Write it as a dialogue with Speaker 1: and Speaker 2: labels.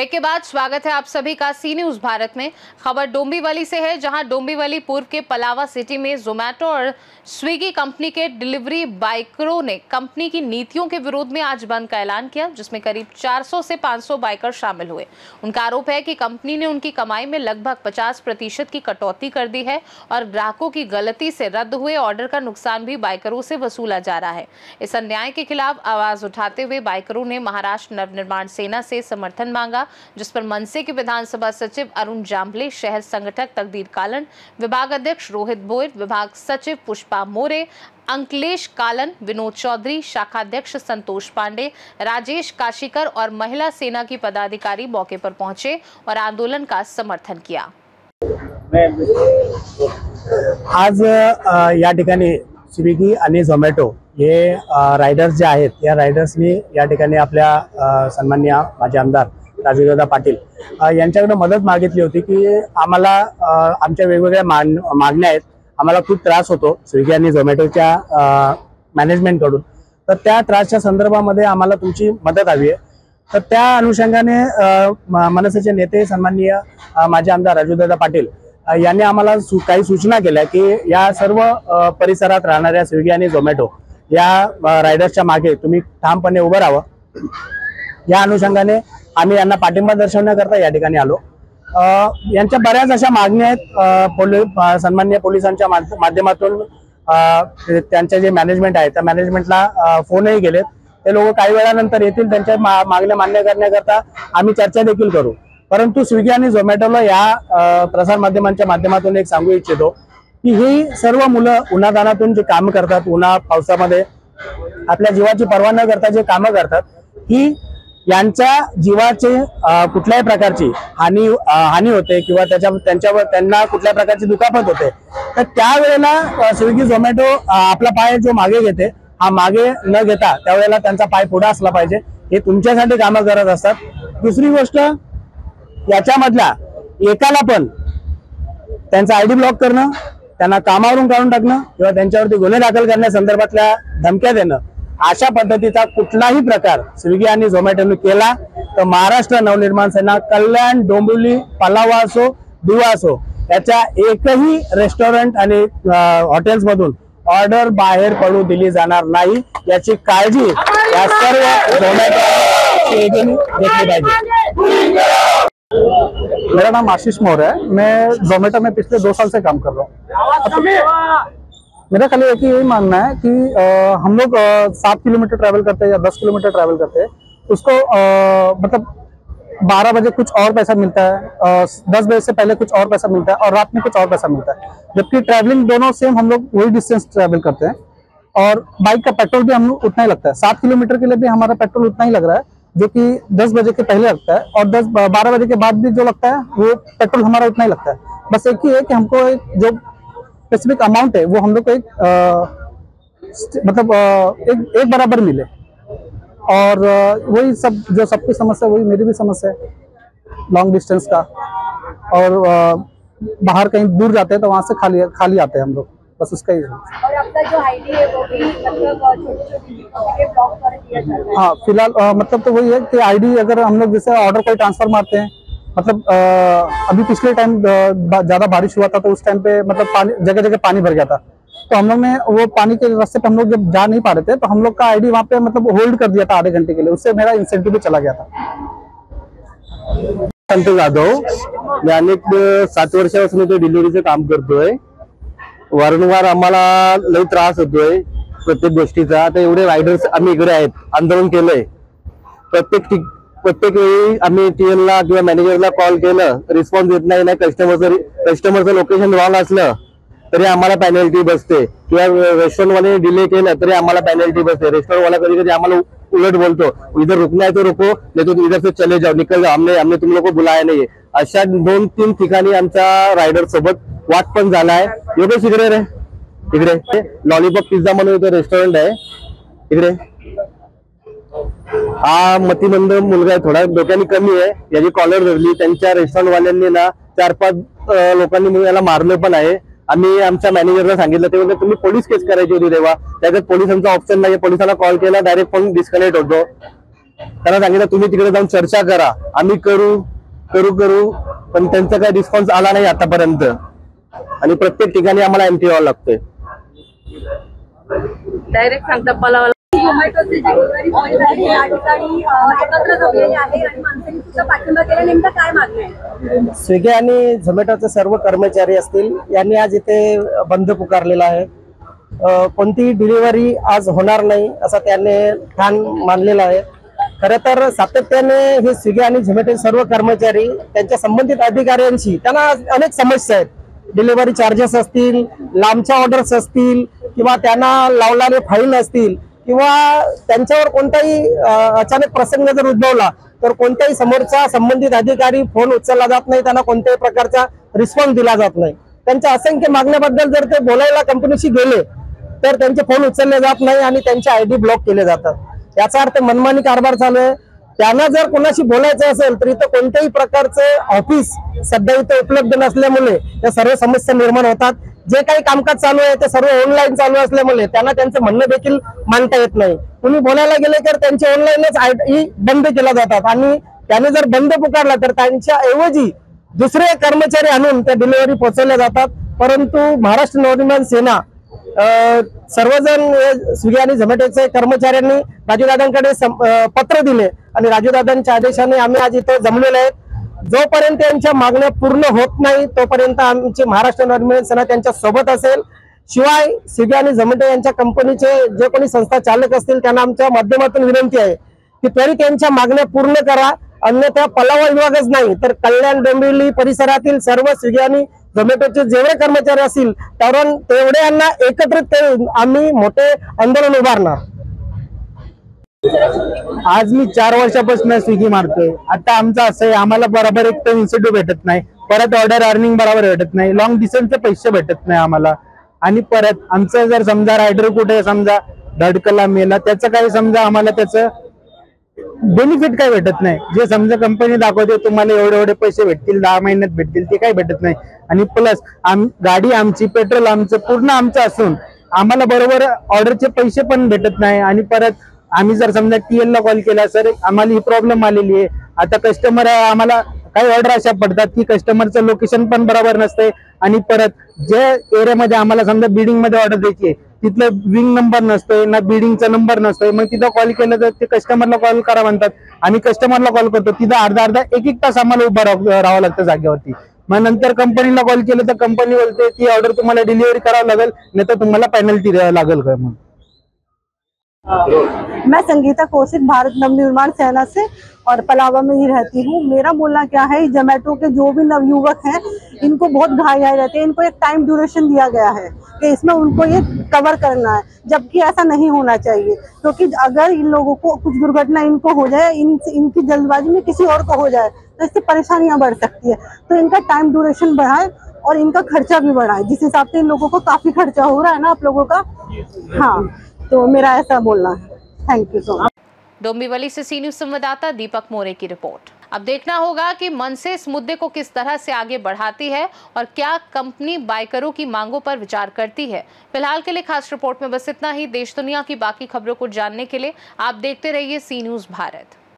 Speaker 1: Break के बाद स्वागत है आप सभी का सी न्यूज भारत में। खबर डोंबिवली से है, जहां डोंबिवली पूर्व के पलावा सिटी में जोमैटो और स्विगी कंपनी के डिलीवरी बाइकरों ने कंपनी की नीतियों के विरोध में आज बंद का ऐलान किया, जिसमें करीब 400 से 500 बाइकर शामिल हुए। उनका आरोप है कि कंपनी ने उनकी कमाई में लगभग 50% की कटौती कर दी है और ग्राहकों की गलती से रद्द हुए ऑर्डर का नुकसान भी बाइकरों से वसूला जा रहा है। इस अन्याय के खिलाफ आवाज उठाते हुए बाइकरों ने महाराष्ट्र नवनिर्माण सेना से समर्थन मांगा, जिस पर मनसे के विधानसभा सचिव अरुण जाम्बले, शहर संगठक तकदीर कालन, विभाग अध्यक्ष रोहित बोयर, विभाग सचिव पुष्पा मोरे, अंकलेश कालन, विनोद चौधरी, शाखाध्यक्ष संतोष पांडे, राजेश काशीकर और महिला सेना की पदाधिकारी मौके पर पहुंचे और आंदोलन का समर्थन किया।
Speaker 2: आज या ठिकाणी स्विगी आणि झोमॅटो हे रायडर्स जे आहेत, या रायडर्सनी या ठिकाणी आपल्या सन्माननीय माजी आमदार राजूदादा पाटील यांच्याकडे मदत मागितली होती की आम्हाला आमच्या वेगवेगळ्या मागण्या आहेत, आम्हाला खूप त्रास होतो स्विगी आणि झोमॅटोच्या मॅनेजमेंटकडून, तर त्या त्रासच्या संदर्भामध्ये आम्हाला तुमची मदत हवी आहे। तर त्या अनुषंगाने मनसेचे नेते सन्माननीय माजी आमदार राजूदादा पाटील यांनी आम्हाला काही सूचना केल्या की या सर्व परिसरात राहणाऱ्या स्विगी आणि झोमॅटो या रायडर्सच्या मागे तुम्ही ठामपणे उभं राहावं। या अनुषंगाने आम्ही यांना पाठिंबा दर्शवण्याकरता या ठिकाणी आलो। यांच्या बऱ्याच अशा मागण्या आहेत, सन्माननीय पोलिसांच्या माध्यमातून त्यांचे जे मॅनेजमेंट आहे त्या मॅनेजमेंटला फोनही गेलेत, ते लोक काही वेळानंतर येतील, त्यांच्या मागण्या मान्य करण्याकरता आम्ही चर्चा देखील करू। परंतु स्विगी आणि झोमॅटोला या प्रसार माध्यमांच्या माध्यमातून एक सांगू इच्छितो की ही सर्व मुलं उन्हातानातून जे काम करतात, उन्हा पावसामध्ये आपल्या जीवाची पर्वा न करता जे कामं करतात, ही यांच्या जीवाचे कुठल्याही प्रकारची हानी होते किंवा त्यांना कुठल्या प्रकारची दुखापत होते, तर त्यावेळेला स्विगी झोमॅटो आपला पाय जो मागे घेते, हा मागे न घेता त्यावेळेला त्यांचा पाय पुढे असला पाहिजे, हे तुमच्यासाठी कामं करत असतात। दुसरी गोष्ट, याच्यामधल्या एकाला पण त्यांचा आयडी ब्लॉक करणं, त्यांना कामावरून काढून टाकणं किंवा त्यांच्यावरती गुन्हे दाखल करण्यासंदर्भातल्या धमक्या देणं, अशा पद्धतीचा कुठलाही प्रकार स्विगी आणि झोमॅटोने केला तर महाराष्ट्र नवनिर्माण सेना कल्याण, डोंबिवली, पलावा असो, दिवा असो, याच्या एकही रेस्टॉरंट आणि हॉटेल्स मधून ऑर्डर बाहेर पडू दिली जाणार नाही, याची काळजी या सर्व झोमॅटो घेतली पाहिजे।
Speaker 3: मेरा नाम आशीष मौर्य है, मैं जोमेटो में पिछले 2 साल से काम कर रहा हूँ। मेरा खाली एक ही यही मानना है कि हम लोग 7 किलोमीटर ट्रैवल करते हैं या 10 किलोमीटर ट्रैवल करते हैं, उसको मतलब 12 बजे कुछ और पैसा मिलता है, 10 बजे से पहले कुछ और पैसा मिलता है और रात में कुछ और पैसा मिलता है, जबकि ट्रैवलिंग दोनों सेम, हम लोग वही डिस्टेंस ट्रैवल करते हैं और बाइक का पेट्रोल भी हम लोग उतना ही लगता है। 7 किलोमीटर के लिए भी हमारा पेट्रोल उतना ही लग रहा है जो कि 10 बजे के पहले लगता है, और 12 बजे के बाद भी जो लगता है वो पेट्रोल हमारा उतना ही लगता है। बस एक ही है कि हमको एक जो स्पेसिफिक अमाउंट है वो हम लोग को मतलब एक बराबर मिले, और वही सब जो सबकी समस्या, वही मेरी भी समस्या है लॉन्ग डिस्टेंस का, और बाहर कहीं दूर जाते हैं तो वहां से खाली आते हैं हम लोग, बस उसका ही।
Speaker 4: और अपना जो आईडी है वो भी मतलब छोटी-छोटी चीजों के ब्लॉक कर दिया जाता है।
Speaker 3: हाँ, फिलहाल मतलब तो वही है कि आईडी अगर हम लोग जैसे ऑर्डर कोई ट्रांसफर मारते हैं, मतलब अभी पिछले टाइम ज्यादा बारिश हुआ था तो उस टाइम पे मतलब जगह जगह पानी भर गया था, तो हम लोग ने वो पानी के रास्ते पे हम लोग जब जा नहीं पा रहे थे तो हम लोग का आईडी वहाँ पे मतलब होल्ड कर दिया था आधे घंटे के लिए, उससे मेरा इंसेंटिव भी चला गया था।
Speaker 2: संतोष जाधव, मी अनेक 7 वर्षापासून ते डिलिव्हरीचं काम करतोय। वारंवार आम्हाला लई त्रास होतोय प्रत्येक गोष्टीचा। आता एवढे रायडर्स आम्ही इकडे आहेत, आंदोलन केलंय, प्रत्येक वेळी आम्ही टीएलला किंवा मॅनेजरला कॉल केलं, रिस्पॉन्स येत नाही, कस्टमरचं लोकेशन रॉंग असलं तरी आम्हाला पेनल्टी बसते, किंवा रेस्टॉरंटवाले डिले केलं तरी आम्हाला पेनल्टी बसते। रेस्टॉरंटवाला कधी कधी आम्हाला उलट बोलतो, इधर रुकना है तो रुको, नहीं तो इधर से चले जाओ, निकल जाओ, हमने तुम लोग को बुलाया नहीं। अशा 2-3 ठिकाणी आमच्या रायडर सोबत वाद पण झाला आहे। योगेश इकडे रे, इकडे लॉलीपॉप पिझ्झा म्हणून इथे रेस्टॉरंट आहे, इकडे हा मतिमंद मुलगा आहे, थोडा डोक्याने कमी आहे, याची कॉलर धरली, त्यांच्या रेस्टॉरंटवाल्यांनी ना 4-5 लोकांनी मिळून याला मारलं पण आहे। आम्ही आमच्या मॅनेजरला सांगितलं, ते म्हणजे तुम्ही पोलीस केस करायची होती तेव्हा, त्याच्यात पोलिसांचा ऑप्शन नाही, पोलिसांना कॉल केला डायरेक्ट फोन डिस्कनेक्ट होतो।
Speaker 5: त्यांना सांगितलं तुम्ही तिकडे जाऊन चर्चा करा, आम्ही करू करू करू, पण त्यांचा काही रिस्पॉन्स आला नाही आतापर्यंत आणि प्रत्येक ठिकाणी आम्हाला एंट्री व्हावं लागतंय.
Speaker 4: डायरेक्ट सांगता पलावाला झोमॅटोचे जे डिलिव्हरी बॉय आहे या ठिकाणी एकत्र जमलेले आहे आणि माणसांनी सुद्धा पाठिंबा केला. नेमकं काय मागणी आहे?
Speaker 2: स्विगी आणि झोमॅटोचे सर्व कर्मचारी असतील यांनी आज इथे बंद पुकारलेला आहे. कोणतीही डिलिव्हरी आज होणार नाही असं त्याने ठाण मानलेलं आहे. खरं तर सातत्याने हे स्विगी आणि झोमॅटो सर्व कर्मचारी त्यांच्या संबंधित अधिकाऱ्यांशी त्यांना अनेक समस्या आहेत. डिलिव्हरी चार्जेस असतील, लांबच्या ऑर्डर्स असतील किंवा त्यांना लावणारे फाईन असतील किंवा त्यांच्यावर कोणताही अचानक प्रसंग जर उद्भवला तर कोणत्याही समोरचा संबंधित अधिकारी फोन उचलला जात नाही, त्यांना कोणत्याही प्रकारचा रिस्पॉन्स दिला जात नाही. त्यांच्या असंख्य मागण्याबद्दल जर ते बोलायला कंपनीशी गेले तर त्यांचे फोन उचलले जात नाही आणि त्यांचे आयडी ब्लॉक केले जातात. याचा अर्थ मनमानी कारभार चालू आहे. त्यांना जर कोणाशी बोलायचं असेल तर इथं कोणत्याही प्रकारचं ऑफिस सध्या इथं उपलब्ध नसल्यामुळे या सर्व समस्या निर्माण होतात. जे काही कामकाज चालू आहे ते सर्व ऑनलाईन चालू असल्यामुळे त्यांना त्यांचं म्हणणं देखील मांडता येत नाही. कुणी बोलायला गेले तर त्यांचे ऑनलाईनच आयडी बंद केल्या जातात आणि त्याने जर बंद पुकारला तर त्यांच्या ऐवजी दुसरे कर्मचारी आणून त्या डिलिव्हरी पोहोचवल्या जातात. परंतु महाराष्ट्र नवनिर्माण सेना सर्वजण स्विगी आणि झोमॅटोचे कर्मचाऱ्यांनी राजूदादांकडे पत्र दिले आणि राजूदादांच्या आदेशाने आम्ही आज इथे जमलेले आहेत. जोपर्यंत त्यांच्या मागण्या पूर्ण होत नाही तोपर्यंत आमची महाराष्ट्र नवनिर्माण सेना त्यांच्या सोबत असेल. शिवाय स्विगी आणि झोमॅटो यांच्या कंपनीचे जे कोणी संस्था चालक असतील त्यांना आमच्या माध्यमातून विनंती आहे की त्वरित त्यांच्या मागण्या पूर्ण करा. अन्यथा पलावा विभागच नाही तर कल्याण डोंबिवली परिसरातील सर्व स्विगी आणि झोमॅटोचे जेवढे कर्मचारी असतील तेवढ्यांना एकत्रित करून आम्ही मोठे आंदोलन उभारणार.
Speaker 3: आज मी 4 वर्षापासून स्विगी मारतोय. आता आमचं असं आहे, आम्हाला बरोबर एक तर इन्सेंटिव्ह भेटत नाही, परत ऑर्डर अर्निंग बरोबर भेटत नाही, लॉंग डिस्टन्सचे पैसे भेटत नाही आम्हाला. आणि परत आमचं जर समजा रायडर कुठे समजा धडकला मेला त्याचं काही समजा आम्हाला त्याचं बेनिफिट काही भेटत नाही. जे समजा कंपनी दाखवते तुम्हाला एवढे एवढे पैसे भेटतील 10 महिन्यात भेटतील ते काही भेटत नाही. आणि प्लस गाडी आमची पेट्रोल आमचं पूर्ण आमचं असून आम्हाला बरोबर ऑर्डरचे पैसे पण भेटत नाही. आणि परत आम्ही जर समजा TL ला कॉल केला सर आम्हाला ही प्रॉब्लेम आलेली आहे, आता कस्टमर आम्हाला काही ऑर्डर अशा पडतात की कस्टमरचं लोकेशन पण बरोबर नसते आणि परत जे एरियामध्ये आम्हाला समजा बिल्डिंग मध्ये ऑर्डर द्यायची आहे तिथलं विंग नंबर नसतोय ना बिल्डिंगचा नंबर नसतोय. मग तिथं कॉल केलं तर ते कस्टमरला कॉल करा म्हणतात. आम्ही कस्टमरला कॉल करतो तिथं अर्धा 1-1 तास आम्हाला उभं राहावं लागतं जागेवरती. मग नंतर कंपनीला कॉल केलं तर कंपनी बोलते ती ऑर्डर तुम्हाला डिलिव्हरी करावं लागेल नाही तर तुम्हाला पेनल्टी द्यावं लागेल काय. मग
Speaker 6: मैं संगीता कौशिक भारत नवनिर्माण सेना से और पलावा में ही रहती हूँ. मेरा बोलना क्या है, जोमेटो के जो भी नवयुवक हैं इनको बहुत घाई आए रहते हैं. इनको एक टाइम ड्यूरेशन दिया गया है कि इसमें उनको ये कवर करना है, जबकि ऐसा नहीं होना चाहिए. क्योंकि अगर इन लोगों को कुछ दुर्घटना इनको हो जाए, इनकी जल्दबाजी में किसी और को हो जाए तो इससे परेशानियां बढ़ सकती है. तो इनका टाइम ड्यूरेशन बढ़ाए और इनका खर्चा भी बढ़ाए. जिस हिसाब से इन लोगों को काफी खर्चा हो रहा है ना आप लोगों का. हाँ, तो मेरा ऐसा बोलना है. Thank you so much.
Speaker 1: Dombivli से सी न्यूज़ संवाददाता दीपक मोरे की रिपोर्ट. अब देखना होगा कि मनसे इस मुद्दे को किस तरह से आगे बढ़ाती है और क्या कंपनी बाइकरों की मांगों पर विचार करती है. फिलहाल के लिए खास रिपोर्ट में बस इतना ही. देश दुनिया की बाकी खबरों को जानने के लिए आप देखते रहिए सी न्यूज़ भारत.